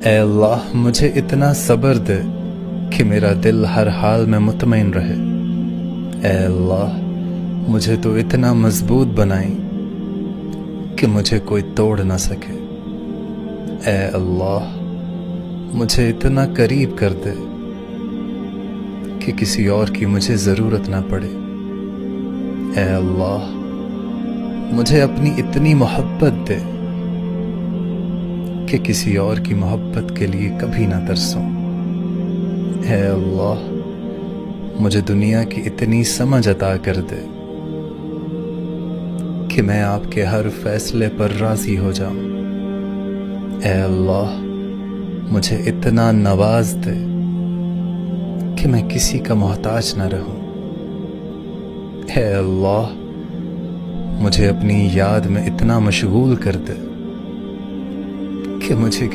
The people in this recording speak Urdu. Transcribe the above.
اے اللہ مجھے اتنا صبر دے کہ میرا دل ہر حال میں مطمئن رہے۔ اے اللہ مجھے تو اتنا مضبوط بنائی کہ مجھے کوئی توڑ نہ سکے۔ اے اللہ مجھے اتنا قریب کر دے کہ کسی اور کی مجھے ضرورت نہ پڑے۔ اے اللہ مجھے اپنی اتنی محبت دے کہ کسی اور کی محبت کے لیے کبھی نہ ترسوں۔ اے اللہ مجھے دنیا کی اتنی سمجھ عطا کر دے کہ میں آپ کے ہر فیصلے پر راضی ہو جاؤں۔ اے اللہ مجھے اتنا نواز دے کہ میں کسی کا محتاج نہ رہوں۔ اے اللہ مجھے اپنی یاد میں اتنا مشغول کر دے کہ مجھے